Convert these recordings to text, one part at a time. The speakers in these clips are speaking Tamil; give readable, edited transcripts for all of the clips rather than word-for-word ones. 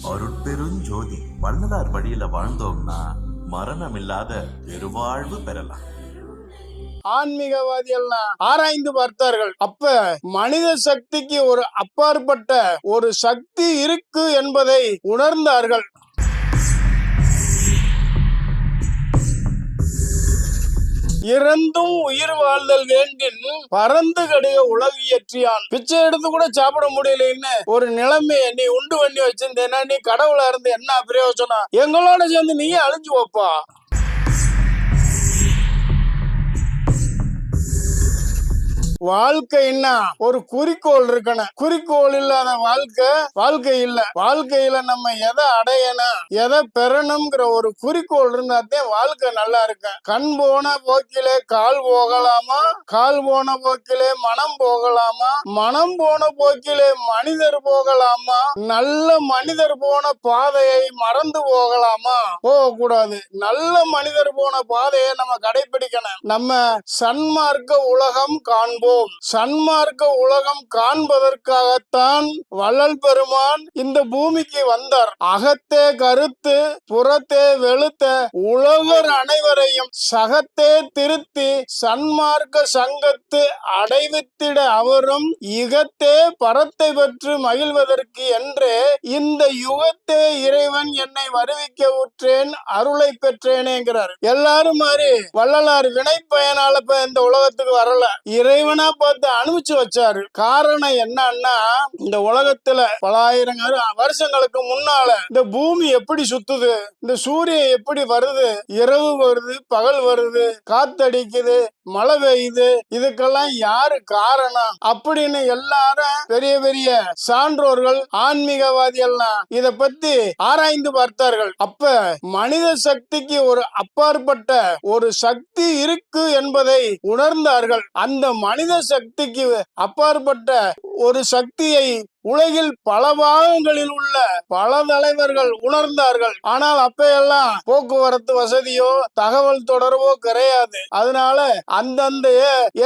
அருட்பெருஞ்சோதி வள்ளலார் வழியில வாழ்ந்தோம்னா மரணமில்லாத பெருவாழ்வு பெறலாம். ஆன்மீகவாதி எல்லாம் ஆராய்ந்து பார்த்தார்கள். அப்ப மனித சக்திக்கு ஒரு அப்பாற்பட்ட ஒரு சக்தி இருக்கு என்பதை உணர்ந்தார்கள். இறந்தும் உயிர் வாழ்தல் வேண்டின் பறந்து கடுக உலகியற்றியான். பிச்சை எடுத்து கூட சாப்பிட முடியலன்னு ஒரு நிலைமையை நீ உண்டு பண்ணி வச்சிருந்தேன்னா நீ கடவுளா இருந்து என்ன பிரயோஜனம்? எங்களோட சேர்ந்து நீயே அழிஞ்சு வைப்பா. வாழ்க்கைன்னா ஒரு குறிக்கோள் இருக்கணும். குறிக்கோள் இல்லாத வாழ்க்கை இல்ல. வாழ்க்கையில நம்ம எதை அடையணும், எதை பெறணும்ங்கிற ஒரு குறிக்கோள் இருந்தாத்தே வாழ்க்கை நல்லா இருக்கு. கண் போன போக்கிலே கால் போகலாமா, கால் போன போக்கிலே மனம் போகலாமா, மனம் போன போக்கிலே மனிதர் போகலாமா, நல்ல மனிதர் போன பாதையை மறந்து போகலாமா? போகக்கூடாது. நல்ல மனிதர் போன பாதையை நம்ம கடைபிடிக்கணும். நம்ம சன்மார்க்க உலகம் காண்போம். சன்மார்க்க உலகம் காண்பதற்காகத்தான் வள்ளல் பெருமான் இந்த பூமிக்கு வந்தார். அகத்தே கருத்து புறத்தே வெளுத்த உலகர் அனைவரையும் சகத்தே திருத்தி சன்மார்க்க சங்கத்து அடைவித்திட அவரும் இகத்தே பரத்தை பெற்று மகிழ்வதற்கு என்றே இந்த யுகத்தே இறைவன் என்னை வருவிக்க உற்றேன் அருளை பெற்றேனேங்கிறார். எல்லாரும் மாதிரி வள்ளலார் வினை பயனால இந்த உலகத்துக்கு வரல, இறைவன் பார்த்து அனுப்பிச்சு வச்சாரு. காரணம் என்னன்னா, இந்த உலகத்துல பல ஆயிரம் வருஷங்களுக்கு முன்னால இந்த பூமி எப்படி சுத்துது, இந்த சூரியன் எப்படி வருது, இரவு வருது பகல் வருது, காத்தடிக்குது மழை பெய்யுது, இதுக்கெல்லாம் யாரு காரணம் அப்படின்னு எல்லாரும் பெரிய பெரிய சான்றோர்கள் ஆன்மீகவாதி எல்லாம் இத பத்தி ஆராய்ந்து பார்த்தார்கள். அப்ப மனித சக்திக்கு ஒரு அப்பாற்பட்ட ஒரு சக்தி இருக்கு என்பதை உணர்ந்தார்கள். அந்த மனித சக்திக்கு அப்பாற்பட்ட ஒரு சக்தியை உலகில் பல பாகங்களில் உள்ள பல தலைவர்கள் உணர்ந்தார்கள். ஆனால் அப்ப எல்லாம் போக்குவரத்து வசதியோ தகவல் தொடர்போ கிடையாது. அதனால அந்தந்த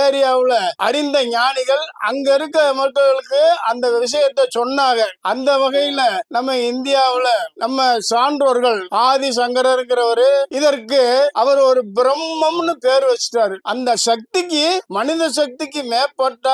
ஏரியாவுல அறிந்த ஞானிகள் அங்க இருக்க மக்களுக்கு அந்த விஷயத்தை சொன்னாங்க. அந்த வகையில நம்ம இந்தியாவுல நம்ம சான்றோர்கள் ஆதி சங்கரருங்கிறவரு இதற்கு அவர் ஒரு பிரம்மம்னு பேர் வச்சிட்டாரு. அந்த சக்திக்கு மனித சக்திக்கு மேற்பட்ட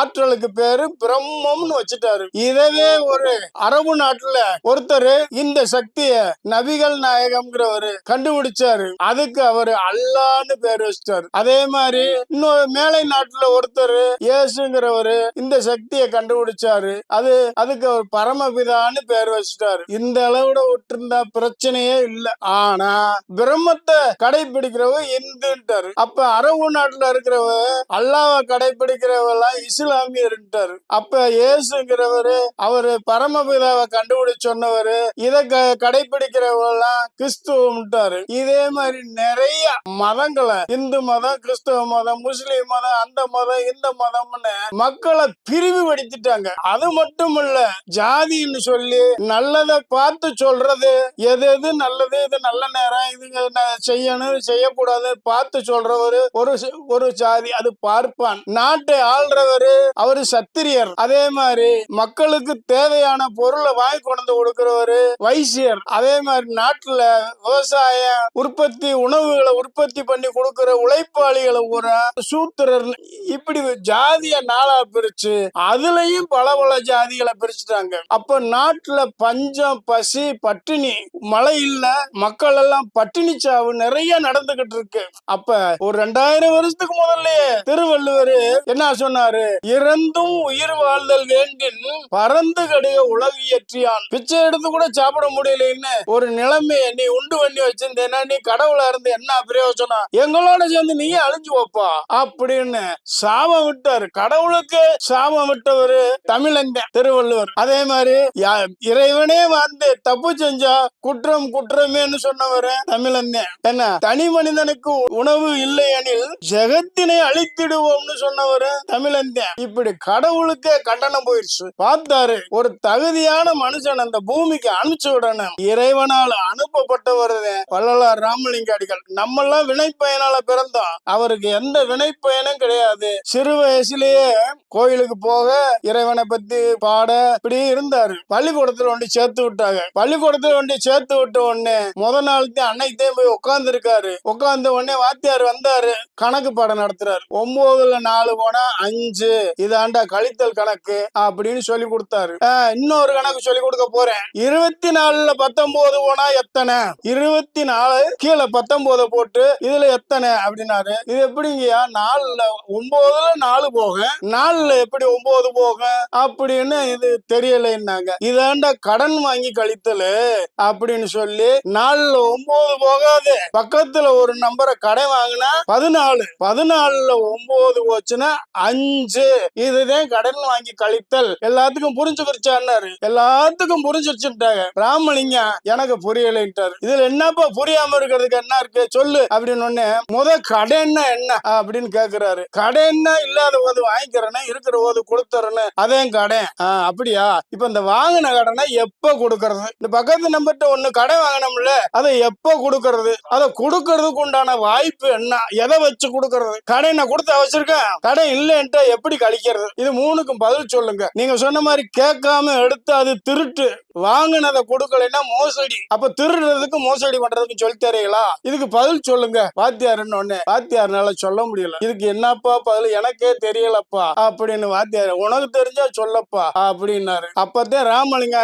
ஆற்றலுக்கு பேரு பிரம்மம்னு வச்சுட்டாரு. இதவே ஒரு அரபு நாட்டுல ஒருத்தர் இந்த சக்திய நபிகள் நாயகம்ங்கிறவரு கண்டுபிடிச்சாரு. அதுக்கு அவரு அல்லான்னு பேர் வச்சிட்டாரு. அதே மாதிரி இன்னொரு மேலை நாட்டுல ஒருத்தர் இயேசுங்கிறவரு இந்த சக்தியை கண்டுபிடிச்சாரு. அதுக்கு அவர் பரமபிதான்னு பேர் வச்சிட்டாரு. இந்த அளவுல விட்டுருந்தா பிரச்சனையே இல்லை. ஆனா பிரம்மத்தை கடைபிடிக்கிறவ இந்துட்டாரு. அப்ப அரபு நாட்டுல இருக்கிறவ அல்லாவை கடைபிடிக்கிறவெல்லாம் இஸ்லாமியர்ட்டாரு. அப்ப இயேசுங்கிற அவரு பரமபிதாவை கண்டுபிடிச்சு சொன்னவரு, இதை கடைபிடிக்கிறவெல்லாம் கிறிஸ்துவம்ட்டாரு. இதே மாதிரி நிறைய மதங்களை இந்து மதம் கிறிஸ்துவ மதம் முஸ்லிம் மதம் அந்த மதம் இந்த மதம்னு மக்களை பிரிவுபடுத்திட்டாங்க. அது மட்டும் இல்ல, ஜாதின்னு சொல்லி நல்லதை பார்த்து சொல்றது, எது எது நல்லது இது நல்ல நேரம் இது செய்யணும் செய்யக்கூடாது பார்த்து சொல்றவரு ஒரு ஜாதி, அது பார்ப்பான். நாட்டை ஆள்றவரு அவரு சத்திரியர். அதே மாதிரி மக்களுக்கு தேவையான பொருளை வாங்கி கொண்டு கொடுக்கிறவரு வைசியர். அதே மாதிரி நாட்டுல விவசாய உற்பத்தி உணவுகளை உற்பத்தி பண்ணி கொடுக்கிற உழைப்பாளிகளை ஒரு சூத்திரர். இப்படி ஜாதிய நாளா பிரிச்சு அதுலயும் பல பல ஜாதிகளை பிரிச்சுட்டாங்க. அப்ப நாட்டுல பஞ்சம் பசி பட்டினி, மழை இல்ல, மக்கள் எல்லாம் பட்டினி சாவு நிறைய நடந்துகிட்டு இருக்கு. அப்ப ஒரு 2000 வருஷத்துக்கு முதல்லயே திருவள்ளுவர் என்ன சொன்னாரு, இறந்தும் உயிர் வாழ்தல் வேண்டின் பறந்து கடுக உலகியற்றியான். பிச்சை எடுத்து கூட சாப்பிட முடியலன்னு ஒரு நிலைமையை நீ உண்டு பண்ணி வச்சிருந்தேன்னா நீ கடவுளா இருந்து என்ன பிரயோஜனம்? எங்களோட சேர்ந்து நீயே அழிஞ்சு வைப்பா அப்படின்னு சாபம் விட்டாரு. கடவுளுக்கு சாபம் விட்டவரு தமிழந்தன் திருவள்ளுவர். அதே மாதிரி இறைவனே வந்து தப்பு செஞ்சா குற்றம் குற்றமேன்னு சொன்னவரு தமிழந்தன். என்ன தனி மனிதனுக்கு உணவு இல்லை எனில் ஜெகத்தினை அழித்திடுவோம்னு சொன்னவரு தமிழந்தன். இப்படி கடவுளுக்கே கண்டனம் போயிடுச்சு. பார்த்தாரு, ஒரு தகுதியான மனுஷன் அந்த பூமிக்கு அனுப்பிச்சு விடணும். இறைவனால் அனுப்பப்பட்டவர் வள்ளலார் ராமலிங்க அடிகள். நம்ம எல்லாம் வினைப்பயனால பிறந்தோம், அவருக்கு எந்த வினைப்பயனும் கிடையாது. சிறு வயசுலயே கோயிலுக்கு போக, இறைவனை பத்தி பாட இப்படி இருந்தாரு. பள்ளிக்கூடத்துல ஒண்டி சேர்த்து விட்டாங்க. பள்ளிக்கூடத்துல ஒண்டி சேர்த்து விட்ட உடனே முத நாள்தான் அன்னைக்கே போய் உட்கார்ந்து இருக்காரு. உட்கார்ந்த உடனே வாத்தியார் வந்தாரு, கணக்கு பாடம் நடத்துறாரு. 9ல் 4 போனா 5, இதாண்டா கழித்தல் கணக்கு அப்படின்னு சொல்லி கொடுத்தாரு. இன்னொரு கணக்கு சொல்லி கொடுக்க போறேன். 24ல் 19 போனா எத்தனை, 24 கீழே 19 போட்டு இதுல எத்தனை அப்படின்னாரு. இது எப்படிங்கயா, 4ல் 9ல் 4 போக, 4ல் எப்படி 9 போக அப்படின்னு இது தெரியலைன்னாங்க. இதாண்டா கடன் வாங்கி கழித்தல் அப்படின்னு சொல்லி 4ல் 9 போகாது, பக்கத்துல ஒரு நம்பரை கடன் வாங்கினா 14, 14ல் 9 போச்சுன்னா 5, இதுதான் கடன் வாங்கி கழித்தல். எல்லாத்துக்கும் புரிஞ்சுக்கிச்சாரு. எல்லாத்துக்கும் புரிஞ்சுட்டாங்க. ராமலிங்கம் எனக்கு புரியலைன்ட்டாரு. இதுல என்னப்பா புரியாம இருக்கிறதுக்கு என்ன இருக்கு சொல்லு அப்படின்னு. முத கடன்னா என்ன அப்படின்னு கேக்குறாரு. கடன்னா இல்லாத போது வாங்கிக்கிறேன்னு, இருக்கிற போது கொடுத்துறேன்னு, அதே கடன். அப்படியா, இப்ப இந்த வாங்கின கடனை எப்ப கொடுக்கறது? இந்த பக்கத்து நம்பர்ட்ட ஒண்ணு கடன் வாங்கினோம்ல, அதை எப்ப கொடுக்கறது? அதை கொடுக்கறதுக்கு உண்டான வாய்ப்பு என்ன? எதை வச்சு கொடுக்கறது? கடனை கொடுத்து வச்சிருக்கேன், கடன் இல்லைன்ட்டு எப்படி கழிக்கிறது? இது 3க்கும் பதில் சொல்லுங்க. நீங்க சொன்ன மாதிரி கேட்காம எடுத்து அது திருட்டு, வாங்கினதை கொடுக்கலைன்னா மோசடி. அப்ப திருடுறதுக்கு மோசடி பண்றதுக்கு சொல்லி தரீங்களா? இதுக்கு பதில் சொல்லுங்க வாத்தியாருன்னு ஒண்ணு. வாத்தியார்னால சொல்ல முடியல. இதுக்கு என்னப்பா பதில், எனக்கே தெரியலப்பா அப்படின்னு. வாத்தியார், உனக்கு தெரிஞ்சா சொல்லப்பா அப்படின்னாரு. அப்பதான் ராமலிங்க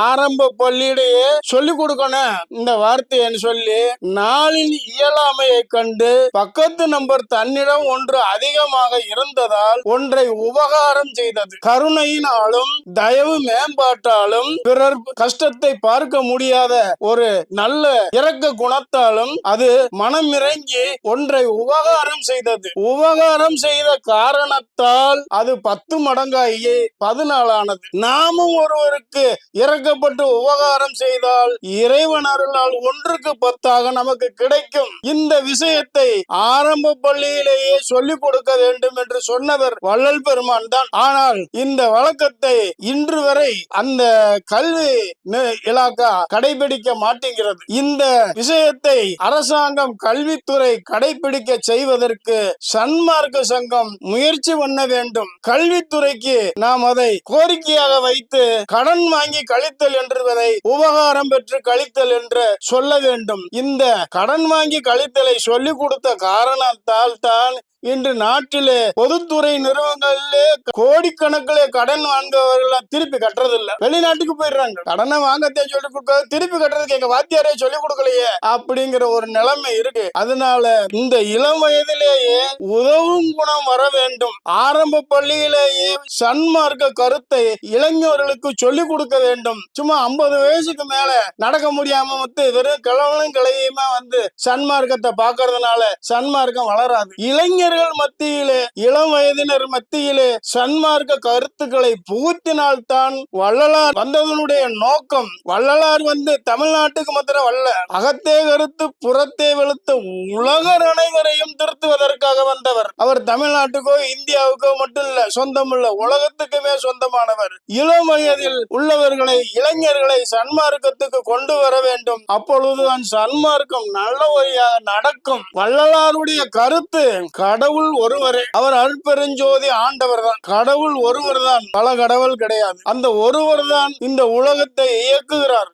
ஆரம்ப பள்ளியிலேயே சொல்லி கொடுக்கணும் இந்த வார்த்தைன்னு சொல்லி, நாளின் இயலாமையை கண்டு பக்கத்து நம்பர் தன்னிடம் ஒன்று அதிகமாக இருந்ததால் ஒன்றை உபகாரம் செய்தது. கருணையினாலும் தயவு மேம்பாட்டாலும் பிறர் கஷ்டத்தை பார்க்க முடியாத ஒரு நல்ல இரக்க குணத்தாலும் அது மனம் இறங்கி ஒன்றை உபகாரம் செய்தது. உபகாரம் செய்த காரணத்தால் அது 10 மடங்காகி 14 ஆனது. நாமும் ஒருவருக்கு இறக்கப்பட்டு உபகாரம் செய்தால் இறைவன் அருளால் 1க்கு 10 நமக்கு கிடைக்கும். இந்த விஷயத்தை ஆரம்ப பள்ளியிலேயே சொல்லிக் கொடுக்க வேண்டும் என்று சொன்னவர் வள்ளல் பெருமான் தான். ஆனால் இந்த வழக்கத்தை இன்று வரை அந்த கல்வி இலாக்கா கடைபிடிக்க மாட்டேங்கிறது. இந்த விஷயத்தை அரசாங்கம், கல்வித்துறை கடைபிடிக்க செய்வதற்கு சன்மார்க்க சங்கம் முயற்சி பண்ண வேண்டும். கல்வித்துறைக்கு நாம் அதை கோரிக்கையாக வைத்து கடன் வாங்கி கழித்தல் என்பதை உபகாரம் பெற்று கழித்தல் என்று சொல்ல வேண்டும். இந்த கடன் வாங்கி கழித்தலை சொல்லிக் கொடுத்த காரணத்தால் தான் இன்று நாட்டிலே பொதுத்துறை நிறுவனங்களிலே கோடிக்கணக்கிலே கடன் வாங்குபவர்கள் திருப்பி கட்டுறது இல்ல, வெளிநாட்டுக்கு போயிடுறாங்க. கடனை வாங்கத்தே சொல்லி கொடுக்க, திருப்பி கட்டுறதுக்கு எங்க வாத்தியாரே சொல்லி கொடுக்கலையே அப்படிங்கிற ஒரு நிலைமை இருக்கு. அதனால இந்த இளம் வயதிலேயே உதவும் குணம் வர வேண்டும். ஆரம்ப பள்ளியிலேயே சன்மார்க்க கருத்தை இளைஞர்களுக்கு சொல்லிக் கொடுக்க வேண்டும். சும்மா 50 வயசுக்கு மேல நடக்க முடியாம வெறும் கிழவனும் கிளையுமா சன்மார்க்கத்தை பாக்குறதுனால சன்மார்க்கம் வளராது. இளைஞர் மத்தியிலே, இளம் வயதினர் மத்தியிலே சன்மார்க்க கருத்துக்களை புகுத்தினால்தான் வள்ளலார் வந்ததனுடைய நோக்கம். வள்ளலார் தமிழ்நாட்டுக்கு மாத்திரம் வல்ல, அகத்தே கருத்து புறத்தே வெளுத்த உலகர் அனைவரையும் திருத்துவதற்காக வந்தவர். அவர் தமிழ்நாட்டுக்கோ இந்தியாவுக்கோ மட்டும் இல்ல சொந்தம் இல்ல, உலகத்துக்குமே சொந்தமானவர். இளம் வயதில் உள்ளவர்களை, இளைஞர்களை சன்மார்க்கத்துக்கு கொண்டு வர வேண்டும். அப்பொழுதுதான் சன்மார்க்கம் நல்ல வழியாக நடக்கும். வள்ளலாருடைய கருத்து கடவுள் ஒருவரே, அவர் அருட்பெருஞ்சோதி ஆண்டவர் தான். கடவுள் ஒருவர் தான், பல கடவுள் கிடையாது. அந்த ஒருவர் தான் இந்த உலகத்தை இயக்குகிறார்.